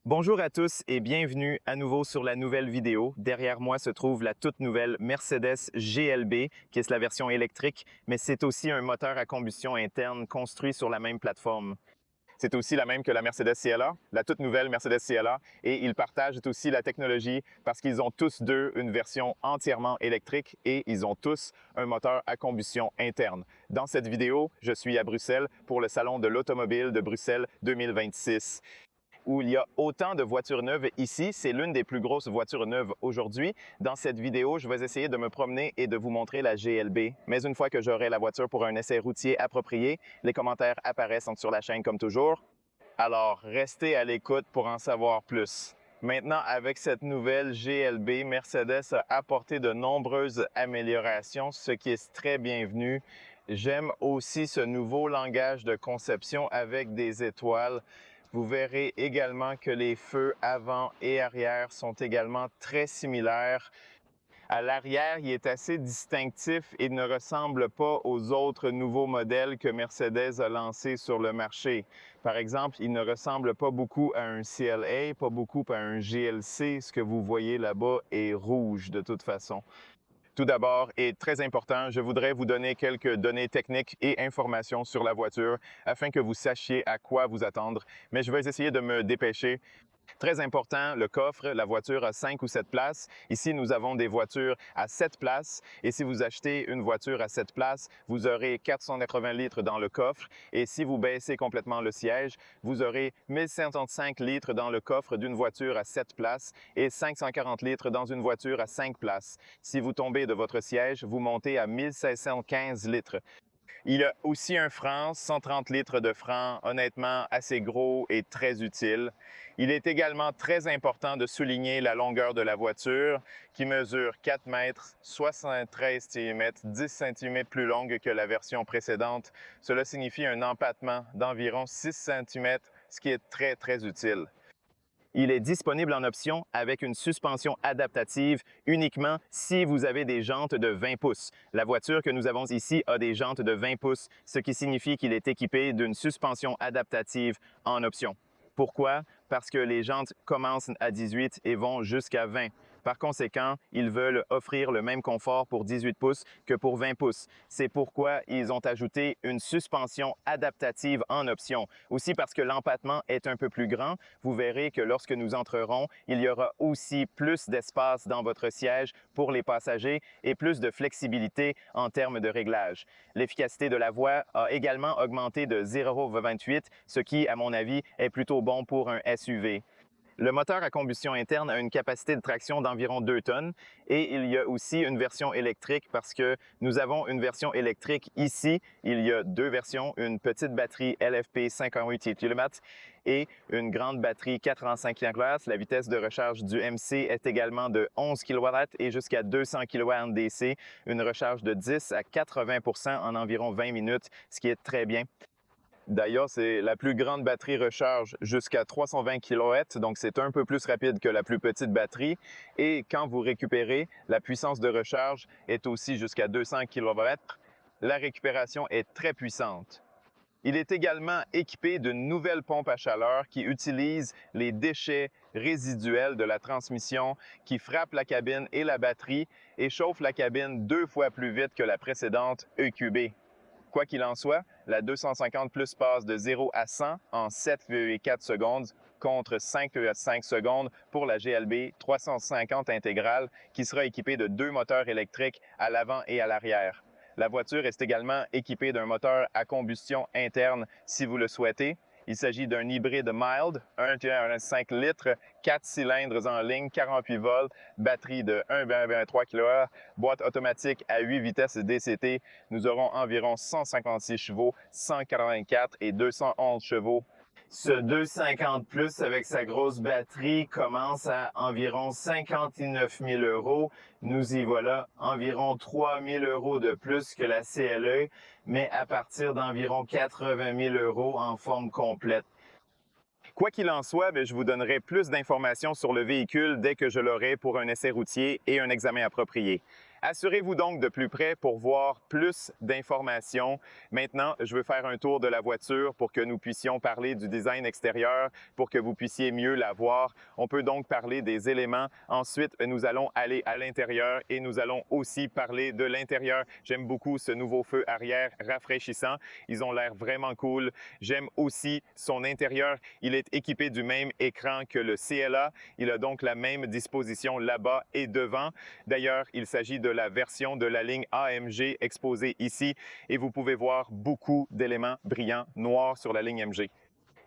Bonjour à tous et bienvenue à nouveau sur la nouvelle vidéo. Derrière moi se trouve la toute nouvelle Mercedes GLB, qui est la version électrique, mais c'est aussi un moteur à combustion interne construit sur la même plateforme. C'est aussi la même que la Mercedes CLA, la toute nouvelle Mercedes CLA, et ils partagent aussi la technologie parce qu'ils ont tous deux une version entièrement électrique et ils ont tous un moteur à combustion interne. Dans cette vidéo, je suis à Bruxelles pour le Salon de l'Automobile de Bruxelles 2026 où il y a autant de voitures neuves ici. C'est l'une des plus grosses voitures neuves aujourd'hui. Dans cette vidéo, je vais essayer de me promener et de vous montrer la GLB. Mais une fois que j'aurai la voiture pour un essai routier approprié, les commentaires apparaissent sur la chaîne comme toujours. Alors, restez à l'écoute pour en savoir plus. Maintenant, avec cette nouvelle GLB, Mercedes a apporté de nombreuses améliorations, ce qui est très bienvenu. J'aime aussi ce nouveau langage de conception avec des étoiles. Vous verrez également que les feux avant et arrière sont également très similaires. À l'arrière, il est assez distinctif et ne ressemble pas aux autres nouveaux modèles que Mercedes a lancés sur le marché. Par exemple, il ne ressemble pas beaucoup à un CLA, pas beaucoup à un GLC. Ce que vous voyez là-bas est rouge de toute façon. Tout d'abord, et très important, je voudrais vous donner quelques données techniques et informations sur la voiture afin que vous sachiez à quoi vous attendre, mais je vais essayer de me dépêcher. Très important, le coffre, la voiture a 5 ou 7 places. Ici, nous avons des voitures à 7 places. Et si vous achetez une voiture à 7 places, vous aurez 480 litres dans le coffre. Et si vous baissez complètement le siège, vous aurez 1055 litres dans le coffre d'une voiture à 7 places et 540 litres dans une voiture à 5 places. Si vous tombez de votre siège, vous montez à 1615 litres. Il a aussi un frein, 130 litres de frein, honnêtement assez gros et très utile. Il est également très important de souligner la longueur de la voiture qui mesure 4 mètres, 73 cm, 10 cm plus longue que la version précédente. Cela signifie un empattement d'environ 6 cm, ce qui est très utile. Il est disponible en option avec une suspension adaptative uniquement si vous avez des jantes de 20 pouces. La voiture que nous avons ici a des jantes de 20 pouces, ce qui signifie qu'il est équipé d'une suspension adaptative en option. Pourquoi? Parce que les jantes commencent à 18 et vont jusqu'à 20. Par conséquent, ils veulent offrir le même confort pour 18 pouces que pour 20 pouces. C'est pourquoi ils ont ajouté une suspension adaptative en option. Aussi parce que l'empattement est un peu plus grand, vous verrez que lorsque nous entrerons, il y aura aussi plus d'espace dans votre siège pour les passagers et plus de flexibilité en termes de réglage. L'efficacité de la voix a également augmenté de 0,28, ce qui, à mon avis, est plutôt bon pour un SUV. Le moteur à combustion interne a une capacité de traction d'environ 2 tonnes et il y a aussi une version électrique parce que nous avons une version électrique ici. Il y a deux versions, une petite batterie LFP 58 km et une grande batterie 85 kWh. La vitesse de recharge du MC est également de 11 kW et jusqu'à 200 kWh DC, une recharge de 10 à 80% en environ 20 minutes, ce qui est très bien. D'ailleurs, c'est la plus grande batterie recharge jusqu'à 320 kW, donc c'est un peu plus rapide que la plus petite batterie. Et quand vous récupérez, la puissance de recharge est aussi jusqu'à 200 kW. La récupération est très puissante. Il est également équipé d'une nouvelle pompe à chaleur qui utilise les déchets résiduels de la transmission qui frappent la cabine et la batterie et chauffe la cabine 2 fois plus vite que la précédente EQB. Quoi qu'il en soit, la 250 Plus passe de 0 à 100 en 7,4 secondes contre 5,5 secondes pour la GLB 350 intégrale qui sera équipée de 2 moteurs électriques à l'avant et à l'arrière. La voiture est également équipée d'un moteur à combustion interne si vous le souhaitez. Il s'agit d'un hybride mild, 1,5 litres, 4 cylindres en ligne, 48 volts, batterie de 1,3 kWh, boîte automatique à 8 vitesses DCT. Nous aurons environ 156 chevaux, 184 et 211 chevaux. Ce 250 Plus avec sa grosse batterie commence à environ 59 000 €. Nous y voilà, environ 3 000 € de plus que la CLE, mais à partir d'environ 80 000 € en forme complète. Quoi qu'il en soit, je vous donnerai plus d'informations sur le véhicule dès que je l'aurai pour un essai routier et un examen approprié. Assurez-vous donc de plus près pour voir plus d'informations. Maintenant, je veux faire un tour de la voiture pour que nous puissions parler du design extérieur, pour que vous puissiez mieux la voir. On peut donc parler des éléments. Ensuite, nous allons aller à l'intérieur et nous allons aussi parler de l'intérieur. J'aime beaucoup ce nouveau feu arrière rafraîchissant. Ils ont l'air vraiment cool. J'aime aussi son intérieur. Il est équipé du même écran que le CLA. Il a donc la même disposition là-bas et devant. D'ailleurs, il s'agit de la version de la ligne AMG exposée ici et vous pouvez voir beaucoup d'éléments brillants noirs sur la ligne MG.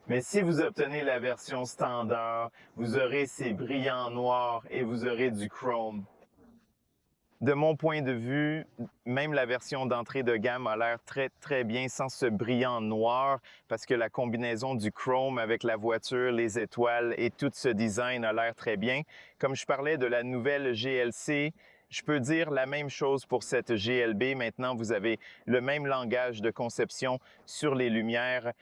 Mais si vous obtenez la version standard, vous aurez ces brillants noirs et vous aurez du chrome. De mon point de vue, même la version d'entrée de gamme a l'air très bien sans ce brillant noir parce que la combinaison du chrome avec la voiture, les étoiles et tout ce design a l'air très bien. Comme je parlais de la nouvelle GLC, je peux dire la même chose pour cette GLB. Maintenant, vous avez le même langage de conception sur les lumières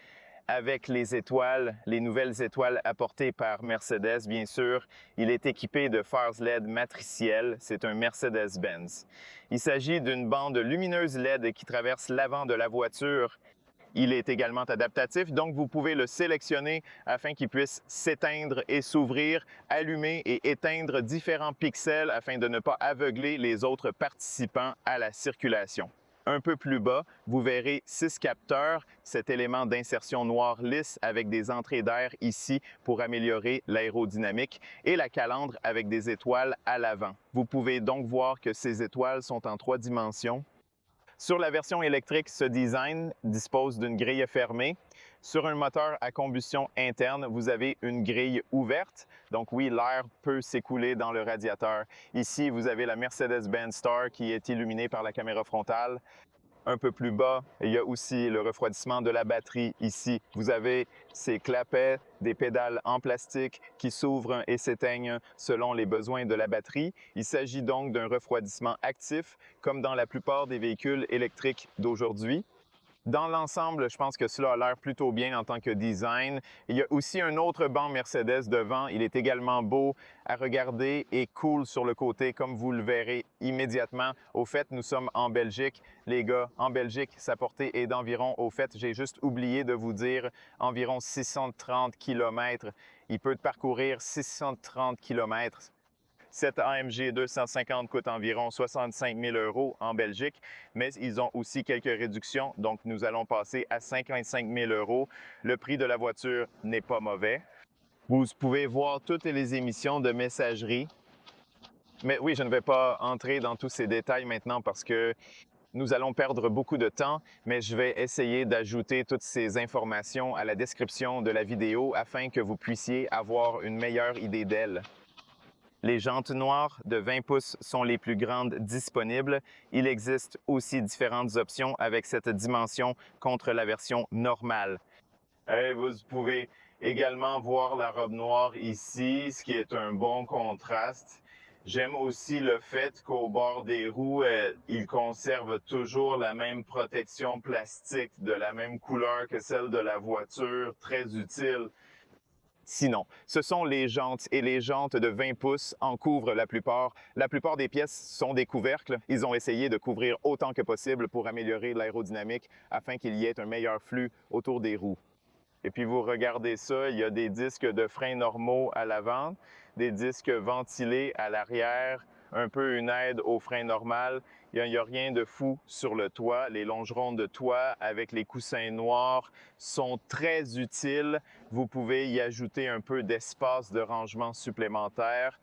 avec les étoiles, les nouvelles étoiles apportées par Mercedes, bien sûr. Il est équipé de phares LED matriciels. C'est un Mercedes-Benz. Il s'agit d'une bande lumineuse LED qui traverse l'avant de la voiture. Il est également adaptatif, donc vous pouvez le sélectionner afin qu'il puisse s'éteindre et s'ouvrir, allumer et éteindre différents pixels afin de ne pas aveugler les autres participants à la circulation. Un peu plus bas, vous verrez 6 capteurs, cet élément d'insertion noir lisse avec des entrées d'air ici pour améliorer l'aérodynamique et la calandre avec des étoiles à l'avant. Vous pouvez donc voir que ces étoiles sont en 3 dimensions. Sur la version électrique, ce design dispose d'une grille fermée. Sur un moteur à combustion interne, vous avez une grille ouverte. Donc oui, l'air peut s'écouler dans le radiateur. Ici, vous avez la Mercedes-Benz Star qui est illuminée par la caméra frontale. Un peu plus bas, il y a aussi le refroidissement de la batterie ici. Vous avez ces clapets, des pédales en plastique qui s'ouvrent et s'éteignent selon les besoins de la batterie. Il s'agit donc d'un refroidissement actif, comme dans la plupart des véhicules électriques d'aujourd'hui. Dans l'ensemble, je pense que cela a l'air plutôt bien en tant que design. Il y a aussi un autre banc Mercedes devant. Il est également beau à regarder et cool sur le côté, comme vous le verrez immédiatement. Au fait, nous sommes en Belgique. Les gars, en Belgique, sa portée est d'environ, au fait, j'ai juste oublié de vous dire, environ 630 km. Il peut parcourir 630 km. Cette AMG 250 coûte environ 65 000 € en Belgique, mais ils ont aussi quelques réductions, donc nous allons passer à 55 000 €. Le prix de la voiture n'est pas mauvais. Vous pouvez voir toutes les émissions de messagerie. Mais oui, je ne vais pas entrer dans tous ces détails maintenant parce que nous allons perdre beaucoup de temps, mais je vais essayer d'ajouter toutes ces informations à la description de la vidéo afin que vous puissiez avoir une meilleure idée d'elle. Les jantes noires de 20 pouces sont les plus grandes disponibles. Il existe aussi différentes options avec cette dimension contre la version normale. Et vous pouvez également voir la robe noire ici, ce qui est un bon contraste. J'aime aussi le fait qu'au bord des roues, il conserve toujours la même protection plastique de la même couleur que celle de la voiture, très utile. Sinon, ce sont les jantes et les jantes de 20 pouces en couvrent la plupart. La plupart des pièces sont des couvercles. Ils ont essayé de couvrir autant que possible pour améliorer l'aérodynamique afin qu'il y ait un meilleur flux autour des roues. Et puis vous regardez ça, il y a des disques de frein normaux à l'avant, des disques ventilés à l'arrière, un peu une aide au frein normal. Il n'y a rien de fou sur le toit. Les longerons de toit avec les coussins noirs sont très utiles. Vous pouvez y ajouter un peu d'espace de rangement supplémentaire.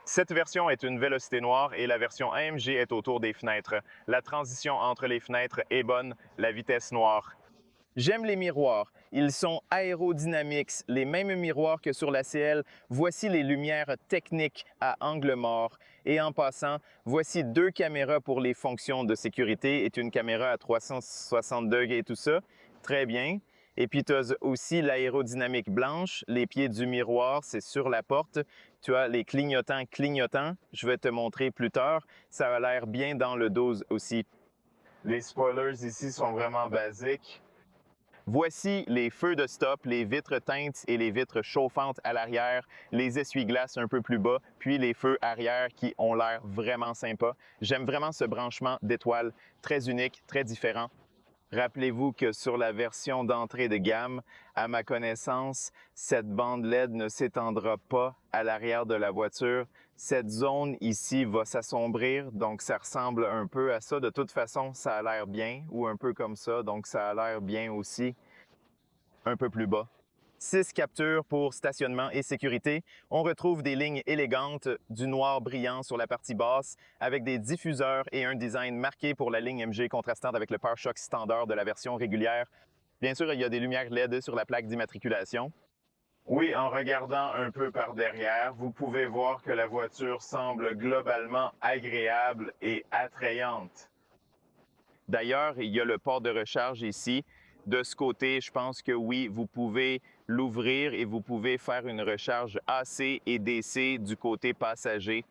Cette version est une vélocité noire et la version AMG est autour des fenêtres. La transition entre les fenêtres est bonne, la vitesse noire. J'aime les miroirs. Ils sont aérodynamiques, les mêmes miroirs que sur la CL. Voici les lumières techniques à angle mort. Et en passant, voici 2 caméras pour les fonctions de sécurité et une caméra à 360 degrés et tout ça. Très bien. Et puis tu as aussi l'aérodynamique blanche. Les pieds du miroir, c'est sur la porte. Tu as les clignotants. Je vais te montrer plus tard. Ça a l'air bien dans le dos aussi. Les spoilers ici sont vraiment basiques. Voici les feux de stop, les vitres teintes et les vitres chauffantes à l'arrière, les essuie-glaces un peu plus bas, puis les feux arrière qui ont l'air vraiment sympas. J'aime vraiment ce branchement d'étoiles très unique, très différent. Rappelez-vous que sur la version d'entrée de gamme, à ma connaissance, cette bande LED ne s'étendra pas à l'arrière de la voiture. Cette zone ici va s'assombrir, donc ça ressemble un peu à ça. De toute façon, ça a l'air bien, ou un peu comme ça, donc ça a l'air bien aussi, un peu plus bas. 6 captures pour stationnement et sécurité. On retrouve des lignes élégantes, du noir brillant sur la partie basse, avec des diffuseurs et un design marqué pour la ligne MG contrastante avec le pare-choc standard de la version régulière. Bien sûr, il y a des lumières LED sur la plaque d'immatriculation. Oui, en regardant un peu par derrière, vous pouvez voir que la voiture semble globalement agréable et attrayante. D'ailleurs, il y a le port de recharge ici. De ce côté, je pense que oui, vous pouvez l'ouvrir et vous pouvez faire une recharge AC et DC du côté passager.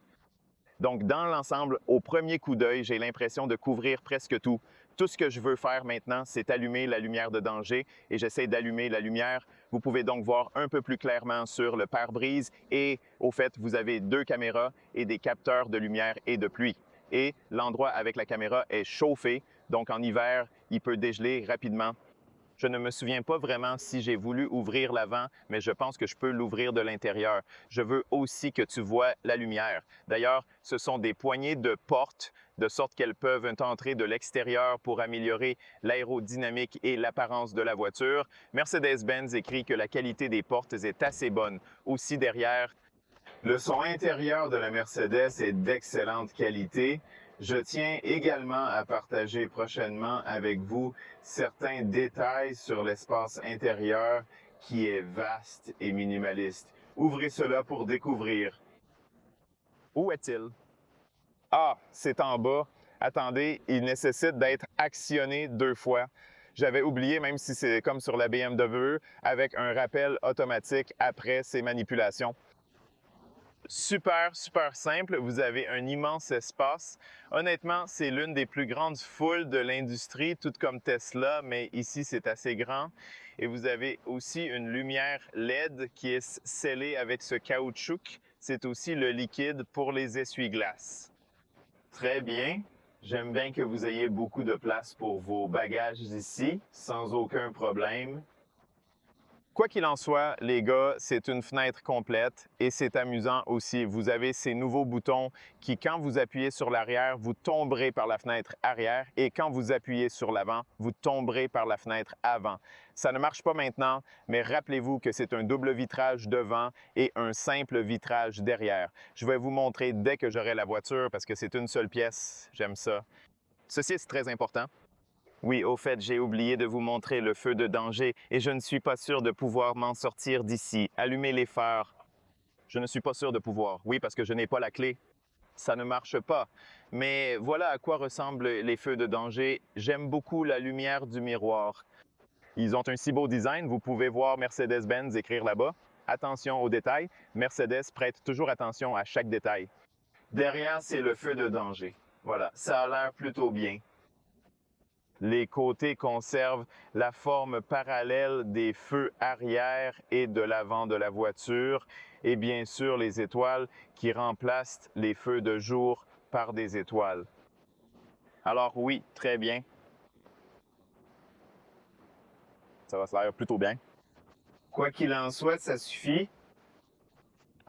Donc, dans l'ensemble, au premier coup d'œil, j'ai l'impression de couvrir presque tout. Tout ce que je veux faire maintenant, c'est allumer la lumière de danger et j'essaie d'allumer la lumière. Vous pouvez donc voir un peu plus clairement sur le pare-brise et au fait, vous avez 2 caméras et des capteurs de lumière et de pluie. Et l'endroit avec la caméra est chauffé, donc en hiver, il peut dégeler rapidement. Je ne me souviens pas vraiment si j'ai voulu ouvrir l'avant, mais je pense que je peux l'ouvrir de l'intérieur. Je veux aussi que tu vois la lumière. D'ailleurs, ce sont des poignées de porte, de sorte qu'elles peuvent entrer de l'extérieur pour améliorer l'aérodynamique et l'apparence de la voiture. Mercedes-Benz écrit que la qualité des portes est assez bonne. Aussi derrière, le son intérieur de la Mercedes est d'excellente qualité. Je tiens également à partager prochainement avec vous certains détails sur l'espace intérieur qui est vaste et minimaliste. Ouvrez cela pour découvrir. Où est-il? Ah, c'est en bas. Attendez, il nécessite d'être actionné 2 fois. J'avais oublié, même si c'est comme sur la BMW, avec un rappel automatique après ces manipulations. Super, super simple. Vous avez un immense espace. Honnêtement, c'est l'une des plus grandes foules de l'industrie, tout comme Tesla, mais ici, c'est assez grand. Et vous avez aussi une lumière LED qui est scellée avec ce caoutchouc. C'est aussi le liquide pour les essuie-glaces. Très bien. J'aime bien que vous ayez beaucoup de place pour vos bagages ici, sans aucun problème. Quoi qu'il en soit, les gars, c'est une fenêtre complète et c'est amusant aussi. Vous avez ces nouveaux boutons qui, quand vous appuyez sur l'arrière, vous tomberez par la fenêtre arrière et quand vous appuyez sur l'avant, vous tomberez par la fenêtre avant. Ça ne marche pas maintenant, mais rappelez-vous que c'est un double vitrage devant et un simple vitrage derrière. Je vais vous montrer dès que j'aurai la voiture parce que c'est une seule pièce. J'aime ça. Ceci est très important. Oui, au fait, j'ai oublié de vous montrer le feu de danger et je ne suis pas sûr de pouvoir m'en sortir d'ici. Allumez les phares. Je ne suis pas sûr de pouvoir. Oui, parce que je n'ai pas la clé. Ça ne marche pas. Mais voilà à quoi ressemblent les feux de danger. J'aime beaucoup la lumière du miroir. Ils ont un si beau design. Vous pouvez voir Mercedes-Benz écrire là-bas. Attention aux détails. Mercedes prête toujours attention à chaque détail. Derrière, c'est le feu de danger. Voilà, ça a l'air plutôt bien. Les côtés conservent la forme parallèle des feux arrière et de l'avant de la voiture et bien sûr les étoiles qui remplacent les feux de jour par des étoiles. Alors oui, très bien. Ça va se faire plutôt bien. Quoi qu'il en soit, ça suffit.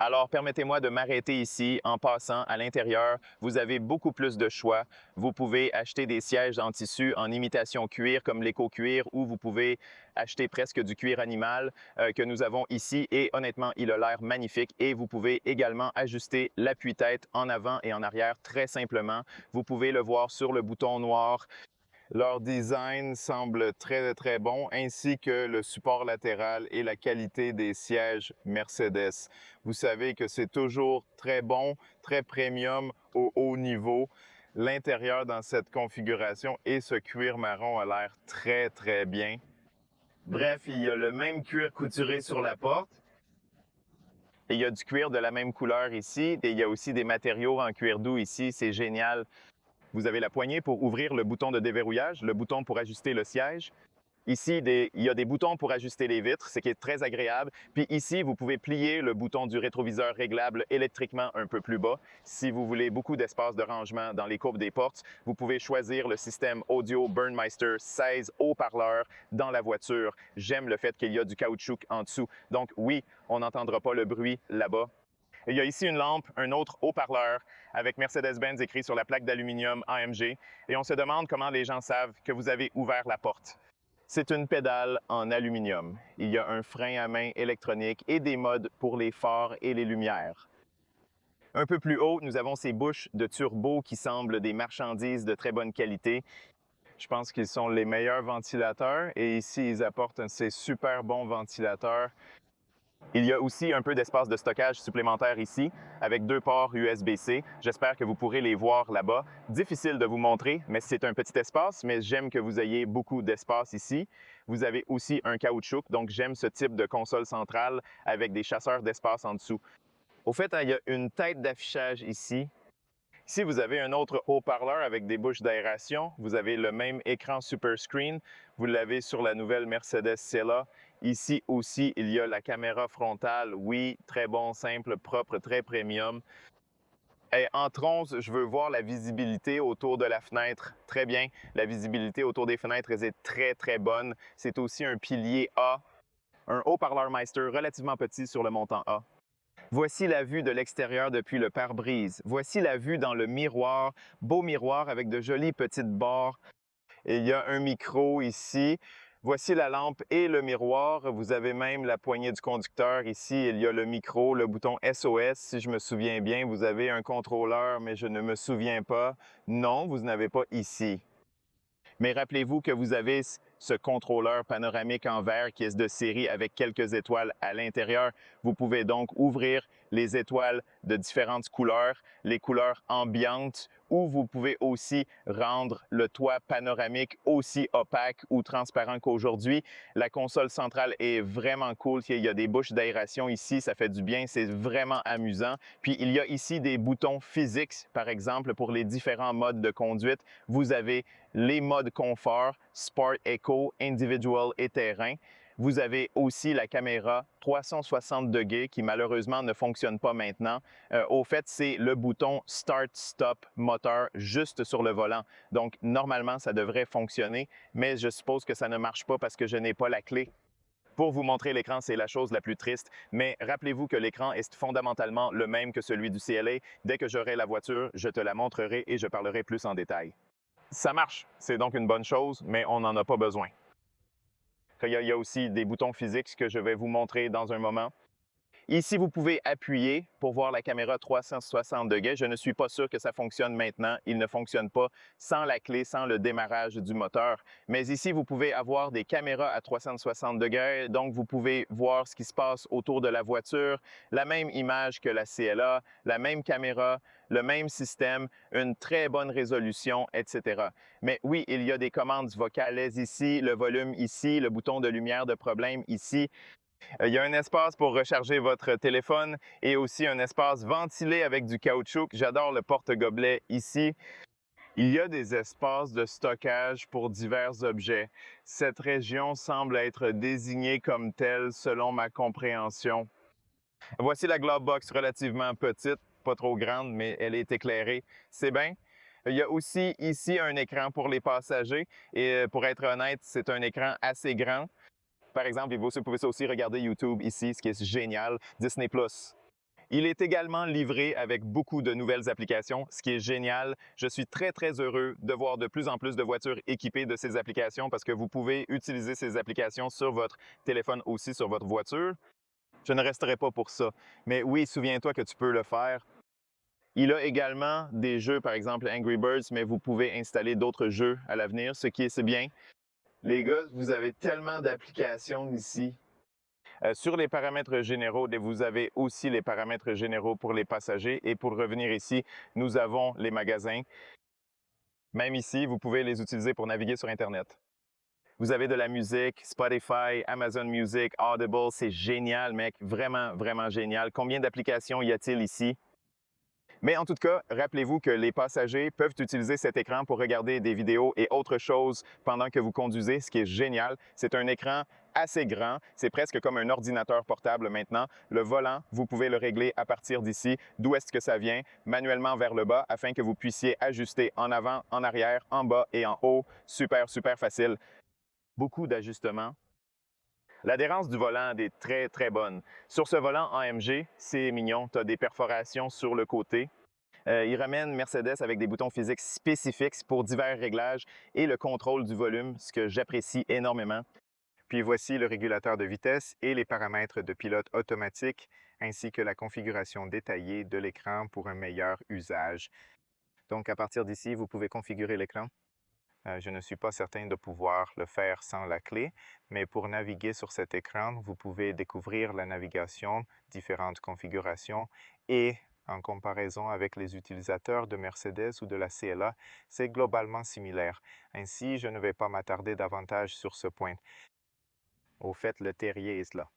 Alors, permettez-moi de m'arrêter ici en passant à l'intérieur. Vous avez beaucoup plus de choix. Vous pouvez acheter des sièges en tissu en imitation cuir comme l'éco-cuir ou vous pouvez acheter presque du cuir animal que nous avons ici et honnêtement, il a l'air magnifique et vous pouvez également ajuster l'appui-tête en avant et en arrière très simplement. Vous pouvez le voir sur le bouton noir. Leur design semble très, très bon, ainsi que le support latéral et la qualité des sièges Mercedes. Vous savez que c'est toujours très bon, très premium au haut niveau. L'intérieur dans cette configuration et ce cuir marron a l'air très, très bien. Bref, il y a le même cuir couturé sur la porte. Et il y a du cuir de la même couleur ici. Et il y a aussi des matériaux en cuir doux ici. C'est génial. Vous avez la poignée pour ouvrir le bouton de déverrouillage, le bouton pour ajuster le siège. Ici, il y a des boutons pour ajuster les vitres, ce qui est très agréable. Puis ici, vous pouvez plier le bouton du rétroviseur réglable électriquement un peu plus bas. Si vous voulez beaucoup d'espace de rangement dans les courbes des portes, vous pouvez choisir le système audio Burnmeister 16 haut-parleurs dans la voiture. J'aime le fait qu'il y a du caoutchouc en dessous. Donc oui, on n'entendra pas le bruit là-bas. Il y a ici une lampe, un autre haut-parleur avec Mercedes-Benz écrit sur la plaque d'aluminium AMG. Et on se demande comment les gens savent que vous avez ouvert la porte. C'est une pédale en aluminium. Il y a un frein à main électronique et des modes pour les phares et les lumières. Un peu plus haut, nous avons ces bouches de turbo qui semblent des marchandises de très bonne qualité. Je pense qu'ils sont les meilleurs ventilateurs et ici, ils apportent ces super bons ventilateurs. Il y a aussi un peu d'espace de stockage supplémentaire ici, avec 2 ports USB-C. J'espère que vous pourrez les voir là-bas. Difficile de vous montrer, mais c'est un petit espace, mais j'aime que vous ayez beaucoup d'espace ici. Vous avez aussi un caoutchouc, donc j'aime ce type de console centrale avec des chasseurs d'espace en dessous. Au fait, il y a une tête d'affichage ici. Ici, vous avez un autre haut-parleur avec des bouches d'aération. Vous avez le même écran Super Screen. Vous l'avez sur la nouvelle Mercedes CELA. Ici aussi, il y a la caméra frontale. Oui, très bon, simple, propre, très premium. Et entrons, je veux voir la visibilité autour de la fenêtre. Très bien. La visibilité autour des fenêtres est très, très bonne. C'est aussi un pilier A, un haut-parleur Meister relativement petit sur le montant A. Voici la vue de l'extérieur depuis le pare-brise. Voici la vue dans le miroir, beau miroir avec de jolies petites barres. Et il y a un micro ici. Voici la lampe et le miroir. Vous avez même la poignée du conducteur. Ici, il y a le micro, le bouton SOS. Si je me souviens bien, vous avez un contrôleur, mais je ne me souviens pas. Non, vous n'avez pas ici. Mais rappelez-vous que vous avez ce contrôleur panoramique en verre qui est de série avec quelques étoiles à l'intérieur. Vous pouvez donc ouvrir les étoiles de différentes couleurs, les couleurs ambiantes, ou vous pouvez aussi rendre le toit panoramique aussi opaque ou transparent qu'aujourd'hui. La console centrale est vraiment cool. Il y a des bouches d'aération ici, ça fait du bien, c'est vraiment amusant. Puis il y a ici des boutons physiques, par exemple, pour les différents modes de conduite. Vous avez les modes confort, Sport, Eco, Individual et Terrain. Vous avez aussi la caméra 360 degrés qui malheureusement ne fonctionne pas maintenant. Au fait, c'est le bouton Start-Stop moteur juste sur le volant. Donc, normalement, ça devrait fonctionner, mais je suppose que ça ne marche pas parce que je n'ai pas la clé. Pour vous montrer l'écran, c'est la chose la plus triste, mais rappelez-vous que l'écran est fondamentalement le même que celui du CLA. Dès que j'aurai la voiture, je te la montrerai et je parlerai plus en détail. Ça marche, c'est donc une bonne chose, mais on n'en a pas besoin. Il y a aussi des boutons physiques que je vais vous montrer dans un moment. Ici, vous pouvez appuyer pour voir la caméra 360 degrés. Je ne suis pas sûr que ça fonctionne maintenant. Il ne fonctionne pas sans la clé, sans le démarrage du moteur. Mais ici, vous pouvez avoir des caméras à 360 degrés. Donc, vous pouvez voir ce qui se passe autour de la voiture, la même image que la CLA, la même caméra, le même système, une très bonne résolution, etc. Mais oui, il y a des commandes vocales ici, le volume ici, le bouton de lumière de problème ici. Il y a un espace pour recharger votre téléphone et aussi un espace ventilé avec du caoutchouc. J'adore le porte-gobelet ici. Il y a des espaces de stockage pour divers objets. Cette région semble être désignée comme telle selon ma compréhension. Voici la glove box relativement petite, pas trop grande, mais elle est éclairée. C'est bien. Il y a aussi ici un écran pour les passagers et pour être honnête, c'est un écran assez grand. Par exemple, vous pouvez aussi regarder YouTube ici, ce qui est génial, Disney+. Il est également livré avec beaucoup de nouvelles applications, ce qui est génial. Je suis très, très heureux de voir de plus en plus de voitures équipées de ces applications parce que vous pouvez utiliser ces applications sur votre téléphone aussi, sur votre voiture. Je ne resterai pas pour ça. Mais oui, souviens-toi que tu peux le faire. Il a également des jeux, par exemple Angry Birds, mais vous pouvez installer d'autres jeux à l'avenir, ce qui est bien. Les gars, vous avez tellement d'applications ici. Sur les paramètres généraux, vous avez aussi les paramètres généraux pour les passagers. Et pour revenir ici, nous avons les magasins. Même ici, vous pouvez les utiliser pour naviguer sur Internet. Vous avez de la musique, Spotify, Amazon Music, Audible. C'est génial, mec. Vraiment, vraiment génial. Combien d'applications y a-t-il ici? Mais en tout cas, rappelez-vous que les passagers peuvent utiliser cet écran pour regarder des vidéos et autres choses pendant que vous conduisez, ce qui est génial. C'est un écran assez grand, c'est presque comme un ordinateur portable maintenant. Le volant, vous pouvez le régler à partir d'ici, d'où est-ce que ça vient, manuellement vers le bas, afin que vous puissiez ajuster en avant, en arrière, en bas et en haut. Super, super facile. Beaucoup d'ajustements. L'adhérence du volant est très, très bonne. Sur ce volant AMG, c'est mignon. Tu as des perforations sur le côté. Il ramène Mercedes avec des boutons physiques spécifiques pour divers réglages et le contrôle du volume, ce que j'apprécie énormément. Puis voici le régulateur de vitesse et les paramètres de pilote automatique, ainsi que la configuration détaillée de l'écran pour un meilleur usage. Donc à partir d'ici, vous pouvez configurer l'écran. Je ne suis pas certain de pouvoir le faire sans la clé, mais pour naviguer sur cet écran, vous pouvez découvrir la navigation, différentes configurations et en comparaison avec les utilisateurs de Mercedes ou de la CLA, c'est globalement similaire. Ainsi, je ne vais pas m'attarder davantage sur ce point. Au fait, le terrier est là.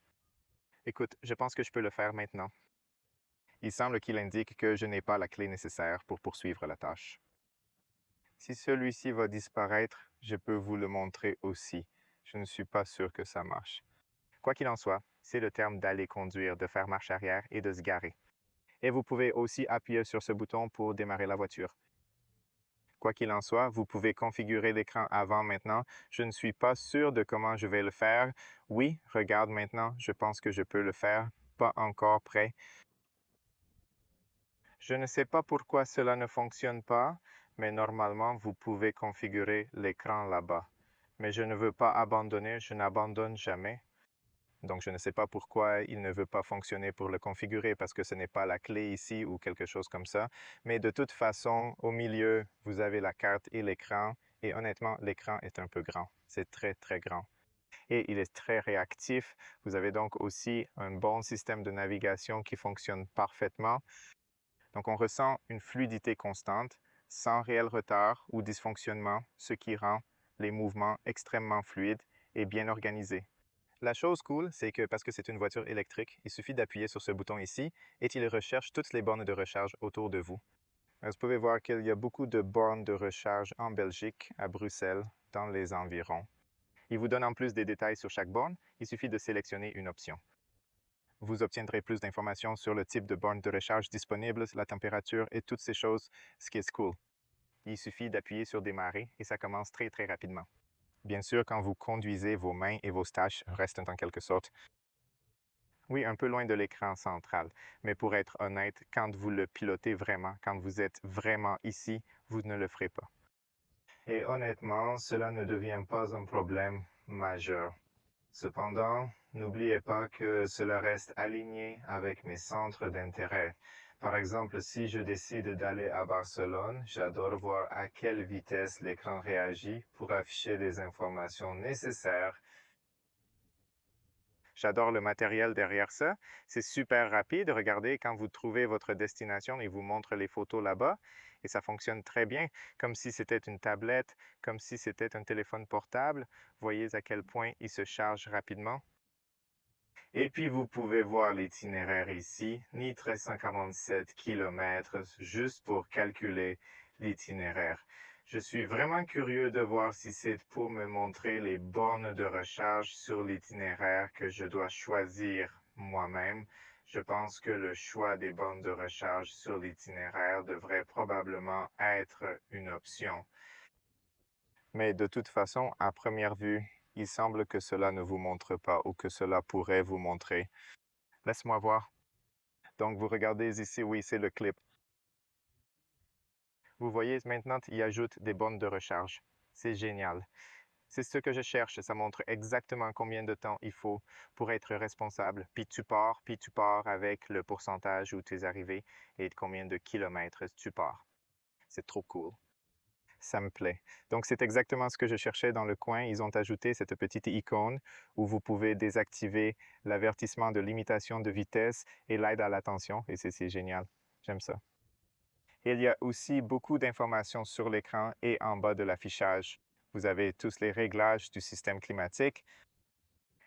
Écoute, je pense que je peux le faire maintenant. Il semble qu'il indique que je n'ai pas la clé nécessaire pour poursuivre la tâche. Si celui-ci va disparaître, je peux vous le montrer aussi. Je ne suis pas sûr que ça marche. Quoi qu'il en soit, c'est le terme d'aller conduire, de faire marche arrière et de se garer. Et vous pouvez aussi appuyer sur ce bouton pour démarrer la voiture. Quoi qu'il en soit, vous pouvez configurer l'écran avant maintenant. Je ne suis pas sûr de comment je vais le faire. Oui, regarde maintenant, je pense que je peux le faire. Pas encore prêt. Je ne sais pas pourquoi cela ne fonctionne pas, mais normalement, vous pouvez configurer l'écran là-bas. Mais je ne veux pas abandonner, je n'abandonne jamais. Donc, je ne sais pas pourquoi il ne veut pas fonctionner pour le configurer parce que ce n'est pas la clé ici ou quelque chose comme ça. Mais de toute façon, au milieu, vous avez la carte et l'écran. Et honnêtement, l'écran est un peu grand. C'est très, très grand. Et il est très réactif. Vous avez donc aussi un bon système de navigation qui fonctionne parfaitement. Donc, on ressent une fluidité constante, sans réel retard ou dysfonctionnement, ce qui rend les mouvements extrêmement fluides et bien organisés. La chose cool, c'est que parce que c'est une voiture électrique, il suffit d'appuyer sur ce bouton ici et il recherche toutes les bornes de recharge autour de vous. Vous pouvez voir qu'il y a beaucoup de bornes de recharge en Belgique, à Bruxelles, dans les environs. Il vous donne en plus des détails sur chaque borne, il suffit de sélectionner une option. Vous obtiendrez plus d'informations sur le type de borne de recharge disponible, la température et toutes ces choses, ce qui est cool. Il suffit d'appuyer sur démarrer et ça commence très très rapidement. Bien sûr, quand vous conduisez, vos mains et vos tâches restent en quelque sorte, oui, un peu loin de l'écran central. Mais pour être honnête, quand vous le pilotez vraiment, quand vous êtes vraiment ici, vous ne le ferez pas. Et honnêtement, cela ne devient pas un problème majeur. Cependant, n'oubliez pas que cela reste aligné avec mes centres d'intérêt. Par exemple, si je décide d'aller à Barcelone, j'adore voir à quelle vitesse l'écran réagit pour afficher des informations nécessaires. J'adore le matériel derrière ça. C'est super rapide. Regardez, quand vous trouvez votre destination, il vous montre les photos là-bas et ça fonctionne très bien, comme si c'était une tablette, comme si c'était un téléphone portable. Voyez à quel point il se charge rapidement. Et puis, vous pouvez voir l'itinéraire ici, ni 1347 km, juste pour calculer l'itinéraire. Je suis vraiment curieux de voir si c'est pour me montrer les bornes de recharge sur l'itinéraire que je dois choisir moi-même. Je pense que le choix des bornes de recharge sur l'itinéraire devrait probablement être une option. Mais de toute façon, à première vue, il semble que cela ne vous montre pas ou que cela pourrait vous montrer. Laisse-moi voir. Donc, vous regardez ici, oui, c'est le clip. Vous voyez, maintenant, il ajoute des bornes de recharge. C'est génial. C'est ce que je cherche. Ça montre exactement combien de temps il faut pour être responsable. Puis tu pars avec le pourcentage où tu es arrivé et combien de kilomètres tu pars. C'est trop cool. Ça me plaît. Donc, c'est exactement ce que je cherchais dans le coin. Ils ont ajouté cette petite icône où vous pouvez désactiver l'avertissement de limitation de vitesse et l'aide à l'attention. Et c'est génial. J'aime ça. Il y a aussi beaucoup d'informations sur l'écran et en bas de l'affichage. Vous avez tous les réglages du système climatique.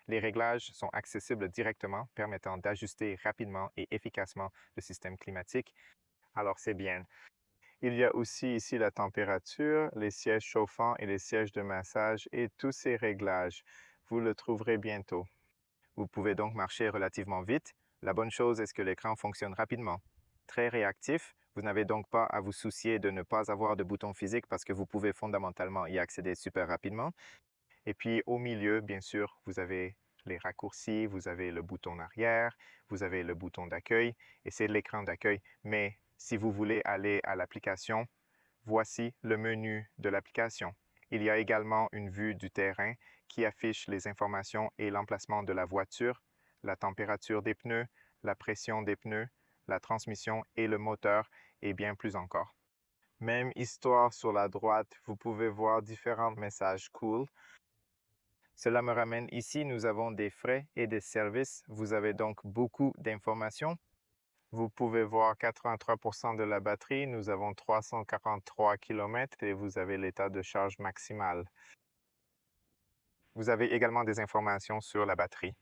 Les réglages sont accessibles directement, permettant d'ajuster rapidement et efficacement le système climatique. Alors c'est bien. Il y a aussi ici la température, les sièges chauffants et les sièges de massage et tous ces réglages. Vous le trouverez bientôt. Vous pouvez donc marcher relativement vite. La bonne chose est que l'écran fonctionne rapidement. Très réactif, vous n'avez donc pas à vous soucier de ne pas avoir de bouton physique parce que vous pouvez fondamentalement y accéder super rapidement. Et puis au milieu, bien sûr, vous avez les raccourcis, vous avez le bouton arrière, vous avez le bouton d'accueil et c'est l'écran d'accueil. Mais si vous voulez aller à l'application, voici le menu de l'application. Il y a également une vue du terrain qui affiche les informations et l'emplacement de la voiture, la température des pneus, la pression des pneus, la transmission et le moteur et bien plus encore. Même histoire sur la droite, vous pouvez voir différents messages cool. Cela me ramène ici, nous avons des frais et des services. Vous avez donc beaucoup d'informations. Vous pouvez voir 83% de la batterie, nous avons 343 km et vous avez l'état de charge maximale. Vous avez également des informations sur la batterie.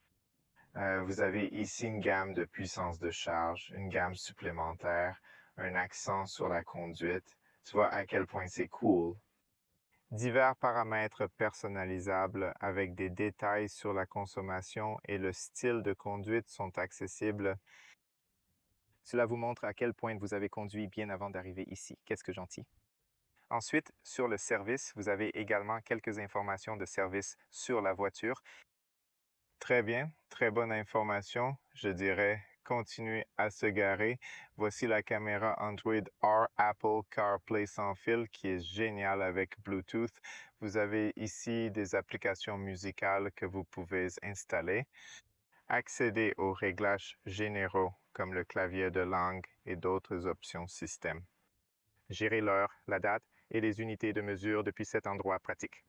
Vous avez ici une gamme de puissance de charge, une gamme supplémentaire, un accent sur la conduite. Tu vois à quel point c'est cool. Divers paramètres personnalisables avec des détails sur la consommation et le style de conduite sont accessibles. Cela vous montre à quel point vous avez conduit bien avant d'arriver ici. Qu'est-ce que gentil. Ensuite, sur le service, vous avez également quelques informations de service sur la voiture. Très bien, très bonne information. Je dirais continuez à se garer. Voici la caméra Android R Apple CarPlay sans fil qui est géniale avec Bluetooth. Vous avez ici des applications musicales que vous pouvez installer. Accéder aux réglages généraux comme le clavier de langue et d'autres options système. Gérer l'heure, la date et les unités de mesure depuis cet endroit pratique.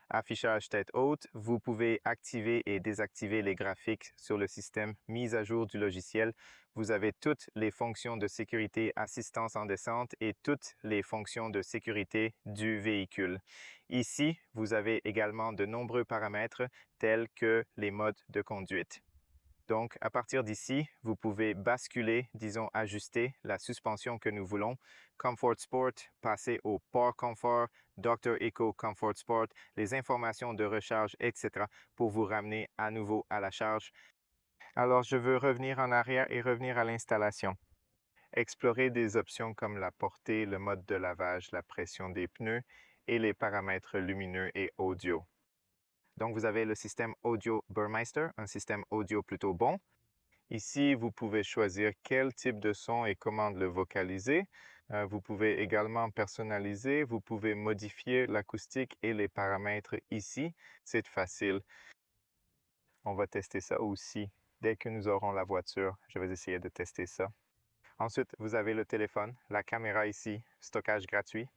Affichage tête haute, vous pouvez activer et désactiver les graphiques sur le système mise à jour du logiciel. Vous avez toutes les fonctions de sécurité assistance en descente et toutes les fonctions de sécurité du véhicule. Ici, vous avez également de nombreux paramètres tels que les modes de conduite. Donc, à partir d'ici, vous pouvez basculer, disons ajuster la suspension que nous voulons. Comfort Sport, passer au Port Comfort, Dr. Eco Comfort Sport, les informations de recharge, etc. pour vous ramener à nouveau à la charge. Alors, je veux revenir en arrière et revenir à l'installation. Explorer des options comme la portée, le mode de lavage, la pression des pneus et les paramètres lumineux et audio. Donc, vous avez le système audio Burmeister, un système audio plutôt bon. Ici, vous pouvez choisir quel type de son et comment le vocaliser. Vous pouvez également personnaliser, vous pouvez modifier l'acoustique et les paramètres ici. C'est facile. On va tester ça aussi. Dès que nous aurons la voiture, je vais essayer de tester ça. Ensuite, vous avez le téléphone, la caméra ici, stockage gratuit.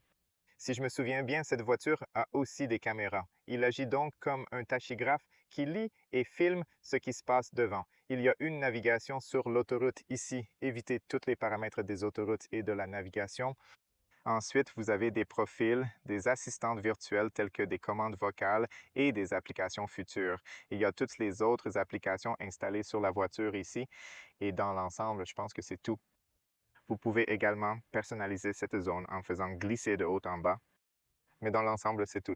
Si je me souviens bien, cette voiture a aussi des caméras. Il agit donc comme un tachygraphe qui lit et filme ce qui se passe devant. Il y a une navigation sur l'autoroute ici. Évitez tous les paramètres des autoroutes et de la navigation. Ensuite, vous avez des profils, des assistantes virtuelles telles que des commandes vocales et des applications futures. Il y a toutes les autres applications installées sur la voiture ici. Et dans l'ensemble, je pense que c'est tout. Vous pouvez également personnaliser cette zone en faisant glisser de haut en bas. Mais dans l'ensemble, c'est tout.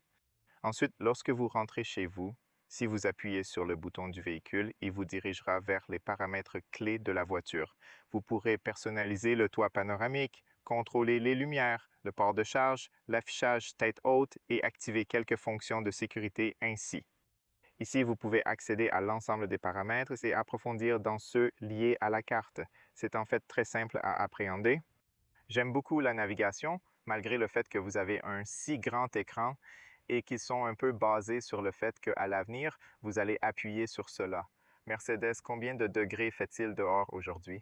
Ensuite, lorsque vous rentrez chez vous, si vous appuyez sur le bouton du véhicule, il vous dirigera vers les paramètres clés de la voiture. Vous pourrez personnaliser le toit panoramique, contrôler les lumières, le port de charge, l'affichage tête haute et activer quelques fonctions de sécurité ainsi. Ici, vous pouvez accéder à l'ensemble des paramètres et approfondir dans ceux liés à la carte. C'est en fait très simple à appréhender. J'aime beaucoup la navigation, malgré le fait que vous avez un si grand écran et qu'ils sont un peu basés sur le fait qu'à l'avenir, vous allez appuyer sur cela. Mercedes, combien de degrés fait-il dehors aujourd'hui?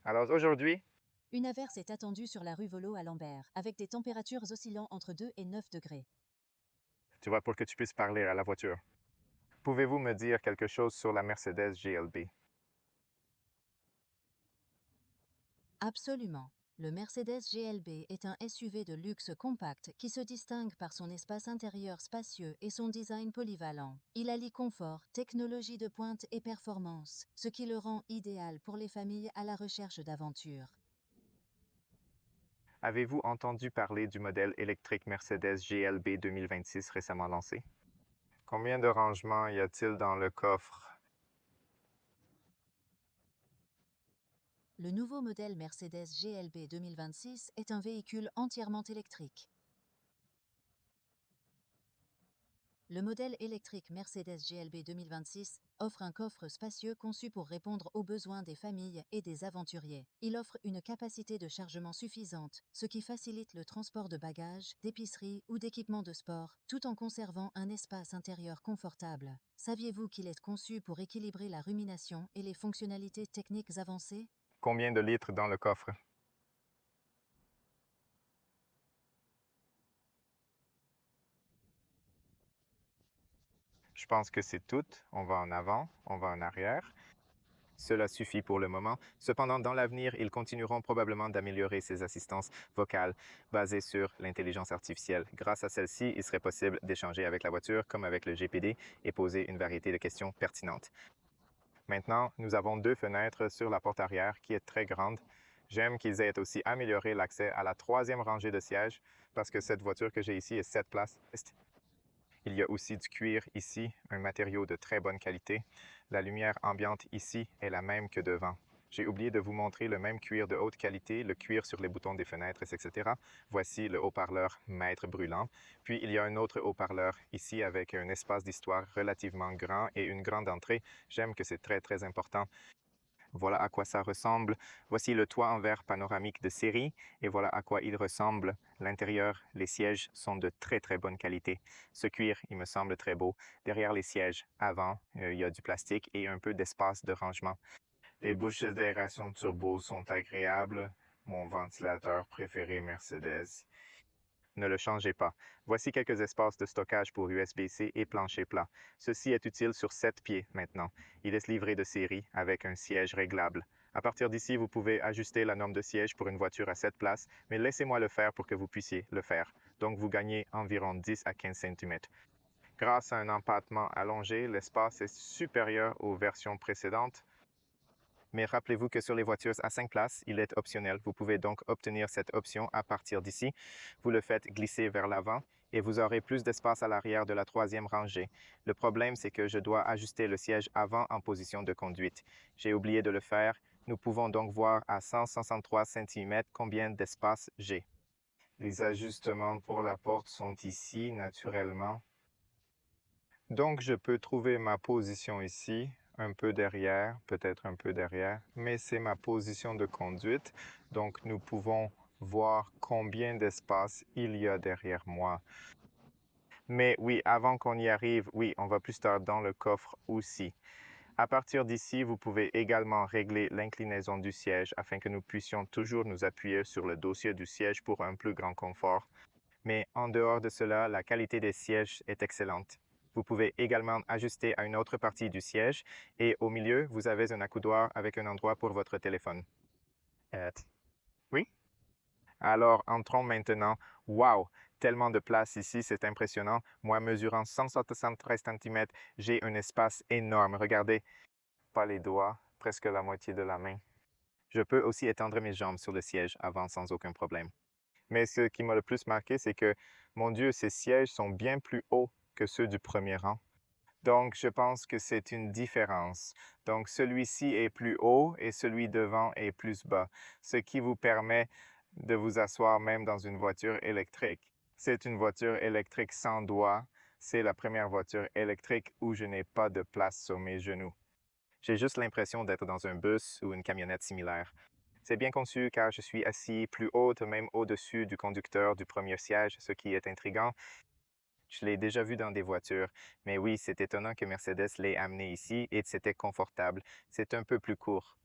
Alors aujourd'hui, Une averse est attendue sur la rue Volo à Lambert, avec des températures oscillant entre 2 et 9 degrés. tu vois, pour que tu puisses parler à la voiture. Pouvez-vous me dire quelque chose sur la Mercedes GLB? Absolument. Le Mercedes GLB est un SUV de luxe compact qui se distingue par son espace intérieur spacieux et son design polyvalent. Il allie confort, technologie de pointe et performance, ce qui le rend idéal pour les familles à la recherche d'aventures. Avez-vous entendu parler du modèle électrique Mercedes GLB 2026 récemment lancé? Combien de rangements y a-t-il dans le coffre? Le nouveau modèle Mercedes GLB 2026 est un véhicule entièrement électrique. Le modèle électrique Mercedes GLB 2026 offre un coffre spacieux conçu pour répondre aux besoins des familles et des aventuriers. Il offre une capacité de chargement suffisante, ce qui facilite le transport de bagages, d'épicerie ou d'équipements de sport, tout en conservant un espace intérieur confortable. Saviez-vous qu'il est conçu pour équilibrer la rumination et les fonctionnalités techniques avancées? Combien de litres dans le coffre? Je pense que c'est tout. On va en avant, on va en arrière. Cela suffit pour le moment. Cependant, dans l'avenir, ils continueront probablement d'améliorer ces assistances vocales basées sur l'intelligence artificielle. Grâce à celle-ci, il serait possible d'échanger avec la voiture comme avec le GPD et poser une variété de questions pertinentes. Maintenant, nous avons deux fenêtres sur la porte arrière qui est très grande. J'aime qu'ils aient aussi amélioré l'accès à la troisième rangée de sièges parce que cette voiture que j'ai ici est 7 places. Il y a aussi du cuir ici, un matériau de très bonne qualité. La lumière ambiante ici est la même que devant. J'ai oublié de vous montrer le même cuir de haute qualité, le cuir sur les boutons des fenêtres, etc. Voici le haut-parleur Maître brûlant. Puis il y a un autre haut-parleur ici avec un espace d'histoire relativement grand et une grande entrée. J'aime que c'est très, très important. Voilà à quoi ça ressemble. Voici le toit en verre panoramique de série et voilà à quoi il ressemble. L'intérieur, les sièges sont de très très bonne qualité. Ce cuir, il me semble très beau. Derrière les sièges, avant, il y a du plastique et un peu d'espace de rangement. Les bouches d'aération turbo sont agréables. Mon ventilateur préféré Mercedes. Ne le changez pas. Voici quelques espaces de stockage pour USB-C et plancher plat. Ceci est utile sur 7 pieds maintenant. Il est livré de série avec un siège réglable. À partir d'ici, vous pouvez ajuster la norme de siège pour une voiture à 7 places, mais laissez-moi le faire pour que vous puissiez le faire. Donc, vous gagnez environ 10 à 15 cm. Grâce à un empattement allongé, l'espace est supérieur aux versions précédentes. Mais rappelez-vous que sur les voitures à 5 places, il est optionnel. Vous pouvez donc obtenir cette option à partir d'ici. Vous le faites glisser vers l'avant et vous aurez plus d'espace à l'arrière de la troisième rangée. Le problème, c'est que je dois ajuster le siège avant en position de conduite. J'ai oublié de le faire. Nous pouvons donc voir à 163 cm combien d'espace j'ai. Les ajustements pour la porte sont ici, naturellement. Donc, je peux trouver ma position ici, un peu derrière, peut-être un peu derrière, mais c'est ma position de conduite. Donc, nous pouvons voir combien d'espace il y a derrière moi. Mais oui, avant qu'on y arrive, oui, on va plus tard dans le coffre aussi. À partir d'ici, vous pouvez également régler l'inclinaison du siège afin que nous puissions toujours nous appuyer sur le dossier du siège pour un plus grand confort. Mais en dehors de cela, la qualité des sièges est excellente. Vous pouvez également ajuster à une autre partie du siège et au milieu, vous avez un accoudoir avec un endroit pour votre téléphone. Oui? Alors, entrons maintenant. Wow! Tellement de place ici, c'est impressionnant. Moi, mesurant 173 cm, j'ai un espace énorme. Regardez, Pas les doigts, presque la moitié de la main. je peux aussi étendre mes jambes sur le siège avant sans aucun problème. Mais ce qui m'a le plus marqué, c'est que, mon Dieu, ces sièges sont bien plus hauts que ceux du premier rang. Donc, je pense que c'est une différence. Donc, celui-ci est plus haut et celui devant est plus bas, ce qui vous permet de vous asseoir même dans une voiture électrique. C'est une voiture électrique sans doigts. C'est la première voiture électrique où je n'ai pas de place sur mes genoux. J'ai juste l'impression d'être dans un bus ou une camionnette similaire. C'est bien conçu car je suis assis plus haut, même au-dessus du conducteur du premier siège, ce qui est intriguant. Je l'ai déjà vu dans des voitures, mais oui, c'est étonnant que Mercedes l'ait amené ici et c'était confortable. C'est un peu plus court.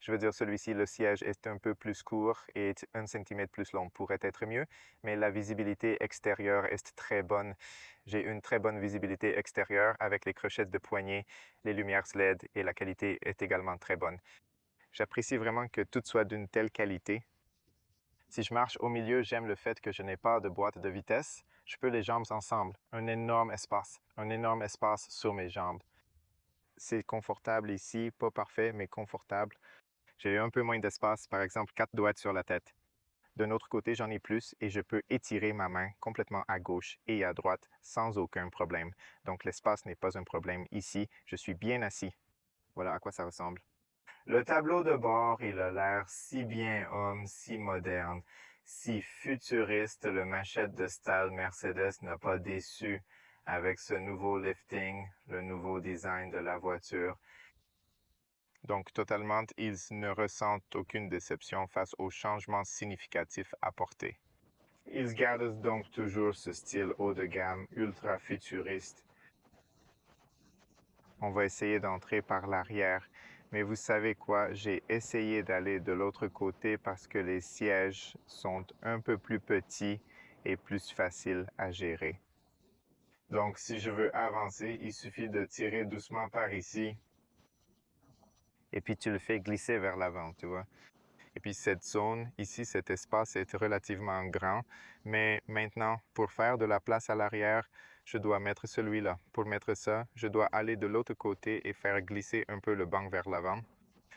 Je veux dire, celui-ci, le siège est un peu plus court et 1 cm plus long pourrait être mieux, mais la visibilité extérieure est très bonne. J'ai une très bonne visibilité extérieure avec les crochettes de poignée, les lumières LED et la qualité est également très bonne. J'apprécie vraiment que tout soit d'une telle qualité. Si je marche au milieu, j'aime le fait que je n'ai pas de boîte de vitesse. Je peux les jambes ensemble. Un énorme espace sur mes jambes. C'est confortable ici, pas parfait, mais confortable. J'ai un peu moins d'espace, par exemple 4 doigts sur la tête. D'un autre côté, j'en ai plus et je peux étirer ma main complètement à gauche et à droite sans aucun problème. Donc l'espace n'est pas un problème ici. Je suis bien assis. Voilà à quoi ça ressemble. Le tableau de bord, il a l'air si bien homme, si moderne, si futuriste. Le manchette de style Mercedes n'a pas déçu avec ce nouveau lifting, le nouveau design de la voiture. Donc, totalement, ils ne ressentent aucune déception face aux changements significatifs apportés. Ils gardent donc toujours ce style haut de gamme, ultra futuriste. On va essayer d'entrer par l'arrière. Mais vous savez quoi? J'ai essayé d'aller de l'autre côté parce que les sièges sont un peu plus petits et plus faciles à gérer. Donc, si je veux avancer, il suffit de tirer doucement par ici. Et puis, tu le fais glisser vers l'avant, tu vois. Et puis, cette zone ici, cet espace est relativement grand. Mais maintenant, pour faire de la place à l'arrière, je dois mettre celui-là. Pour mettre ça, je dois aller de l'autre côté et faire glisser un peu le banc vers l'avant.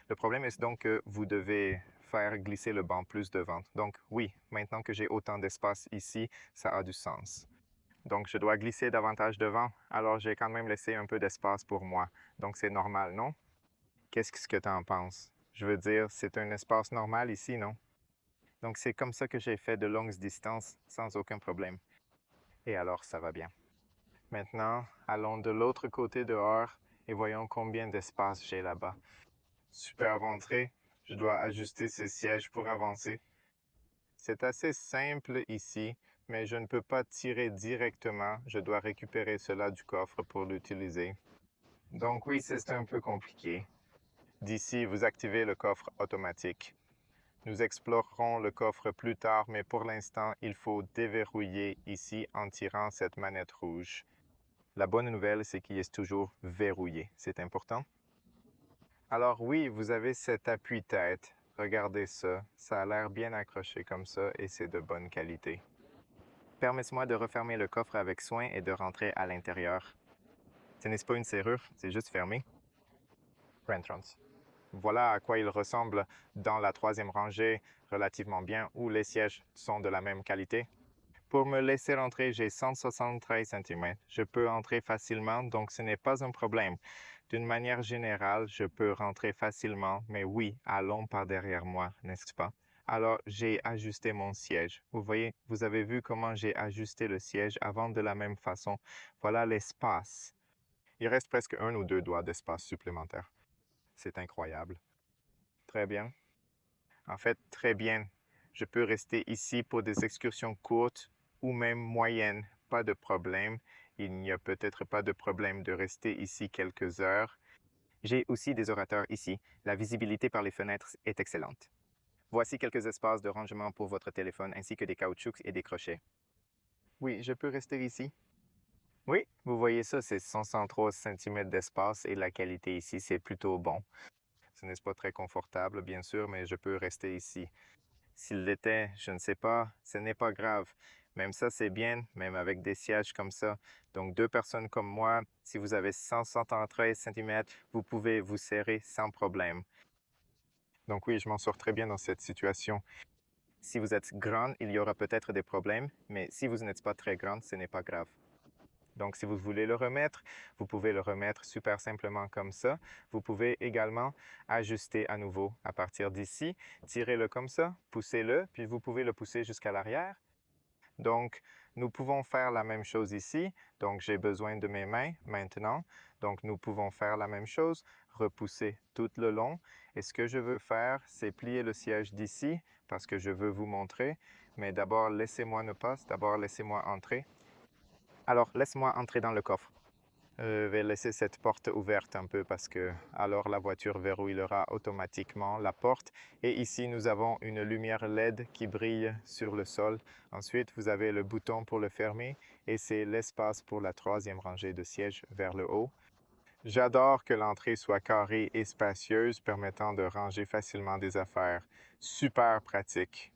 Le problème est donc que vous devez faire glisser le banc plus devant. Donc oui, maintenant que j'ai autant d'espace ici, ça a du sens. Donc je dois glisser davantage devant, alors j'ai quand même laissé un peu d'espace pour moi. Donc c'est normal, non? Qu'est-ce que tu en penses? Je veux dire, c'est un espace normal ici, non? Donc c'est comme ça que j'ai fait de longues distances sans aucun problème. Et alors ça va bien. Maintenant, allons de l'autre côté dehors et voyons combien d'espace j'ai là-bas. Superbe entrée. Je dois ajuster ces sièges pour avancer. C'est assez simple ici, mais je ne peux pas tirer directement. Je dois récupérer cela du coffre pour l'utiliser. Donc oui, c'est un peu compliqué. D'ici, vous activez le coffre automatique. Nous explorerons le coffre plus tard, mais pour l'instant, il faut déverrouiller ici en tirant cette manette rouge. La bonne nouvelle, c'est qu'il est toujours verrouillé. C'est important. Alors oui, vous avez cet appui-tête. Regardez ça. Ça a l'air bien accroché comme ça et c'est de bonne qualité. Permettez-moi de refermer le coffre avec soin et de rentrer à l'intérieur. Ce n'est pas une serrure, c'est juste fermé. Rentrance. Voilà à quoi il ressemble dans la troisième rangée, relativement bien, où les sièges sont de la même qualité. Pour me laisser entrer, j'ai 173 cm. Je peux entrer facilement, donc ce n'est pas un problème. D'une manière générale, je peux rentrer facilement, mais oui, allons par derrière moi, n'est-ce pas? Alors, j'ai ajusté mon siège. Vous voyez, vous avez vu comment j'ai ajusté le siège avant de la même façon. Voilà l'espace. Il reste presque 1 ou 2 doigts d'espace supplémentaire. C'est incroyable. Très bien. En fait, très bien. Je peux rester ici pour des excursions courtes ou même moyennes. Pas de problème. Il n'y a peut-être pas de problème de rester ici quelques heures. J'ai aussi des orateurs ici. La visibilité par les fenêtres est excellente. Voici quelques espaces de rangement pour votre téléphone ainsi que des caoutchoucs et des crochets. Oui, je peux rester ici. Oui, vous voyez ça, c'est 103 cm d'espace et la qualité ici, c'est plutôt bon. Ce n'est pas très confortable, bien sûr, mais je peux rester ici. S'il l'était, je ne sais pas, ce n'est pas grave. Même ça, c'est bien, même avec des sièges comme ça. Donc, 2 personnes comme moi, si vous avez 173 cm, vous pouvez vous serrer sans problème. Donc oui, je m'en sors très bien dans cette situation. Si vous êtes grande, il y aura peut-être des problèmes, mais si vous n'êtes pas très grande, ce n'est pas grave. Donc, si vous voulez le remettre, vous pouvez le remettre super simplement comme ça. Vous pouvez également ajuster à nouveau à partir d'ici. Tirez-le comme ça, poussez-le, puis vous pouvez le pousser jusqu'à l'arrière. Donc, nous pouvons faire la même chose ici. Donc, j'ai besoin de mes mains maintenant. Donc, nous pouvons faire la même chose, repousser tout le long. Et ce que je veux faire, c'est plier le siège d'ici parce que je veux vous montrer. Mais d'abord, laissez-moi ne pas. D'abord, laissez-moi entrer. Alors, laisse-moi entrer dans le coffre. Je vais laisser cette porte ouverte un peu parce que alors la voiture verrouillera automatiquement la porte. Et ici, nous avons une lumière LED qui brille sur le sol. Ensuite, vous avez le bouton pour le fermer et c'est l'espace pour la troisième rangée de sièges vers le haut. J'adore que l'entrée soit carrée et spacieuse, permettant de ranger facilement des affaires. Super pratique.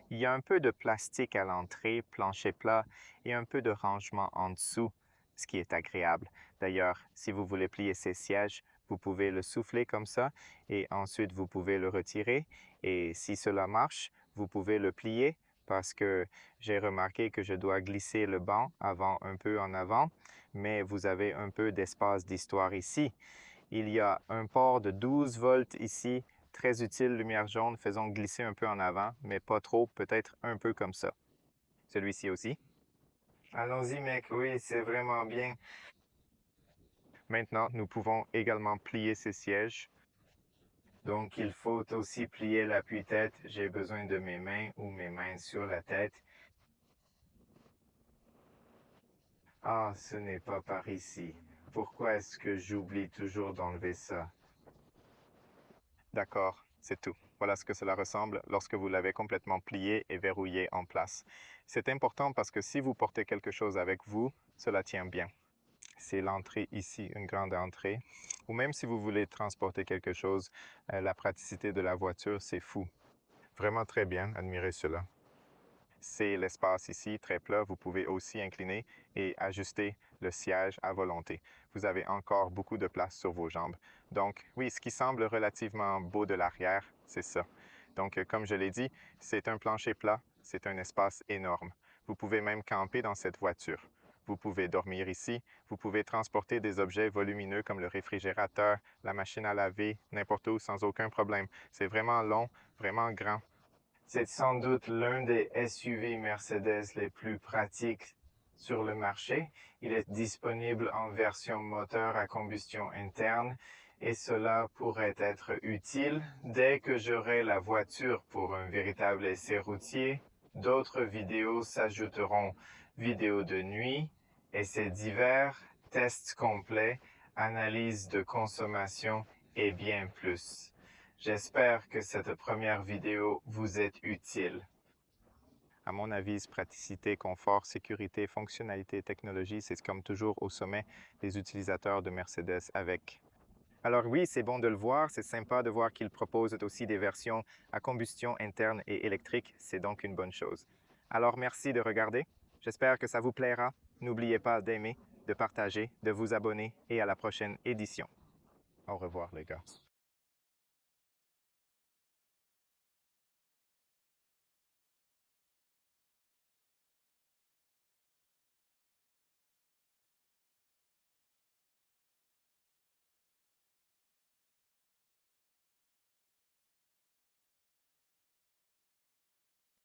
Il y a un peu de plastique à l'entrée, plancher plat, et un peu de rangement en dessous, ce qui est agréable. D'ailleurs, si vous voulez plier ces sièges, vous pouvez le souffler comme ça, et ensuite vous pouvez le retirer. Et si cela marche, vous pouvez le plier parce que j'ai remarqué que je dois glisser le banc avant un peu en avant, mais vous avez un peu d'espace d'histoire ici. Il y a un port de 12 volts ici, très utile, lumière jaune, faisons glisser un peu en avant, mais pas trop, peut-être un peu comme ça. Celui-ci aussi. Allons-y, mec, oui, c'est vraiment bien. Maintenant, nous pouvons également plier ces sièges. Donc, il faut aussi plier l'appui-tête. J'ai besoin de mes mains ou mes mains sur la tête. Ah, ce n'est pas par ici. Pourquoi est-ce que j'oublie toujours d'enlever ça? D'accord, c'est tout. Voilà ce que cela ressemble lorsque vous l'avez complètement plié et verrouillé en place. C'est important parce que si vous portez quelque chose avec vous, cela tient bien. C'est l'entrée ici, une grande entrée. Ou même si vous voulez transporter quelque chose, la praticité de la voiture, c'est fou. Vraiment très bien, admirez cela. C'est l'espace ici, très plat. Vous pouvez aussi incliner et ajuster le siège à volonté. Vous avez encore beaucoup de place sur vos jambes. Donc, oui, ce qui semble relativement beau de l'arrière, c'est ça. Donc, comme je l'ai dit, c'est un plancher plat, c'est un espace énorme. Vous pouvez même camper dans cette voiture. Vous pouvez dormir ici, vous pouvez transporter des objets volumineux comme le réfrigérateur, la machine à laver, n'importe où sans aucun problème. C'est vraiment long, vraiment grand. C'est sans doute l'un des SUV Mercedes les plus pratiques sur le marché. Il est disponible en version moteur à combustion interne et cela pourrait être utile dès que j'aurai la voiture pour un véritable essai routier. D'autres vidéos s'ajouteront: vidéos de nuit, essais d'hiver, tests complets, analyse de consommation et bien plus. J'espère que cette première vidéo vous est utile. À mon avis, praticité, confort, sécurité, fonctionnalité, technologie, c'est comme toujours au sommet des utilisateurs de Mercedes avec. Alors oui, c'est bon de le voir, c'est sympa de voir qu'ils proposent aussi des versions à combustion interne et électrique, c'est donc une bonne chose. Alors merci de regarder, j'espère que ça vous plaira. N'oubliez pas d'aimer, de partager, de vous abonner et à la prochaine édition. Au revoir les gars.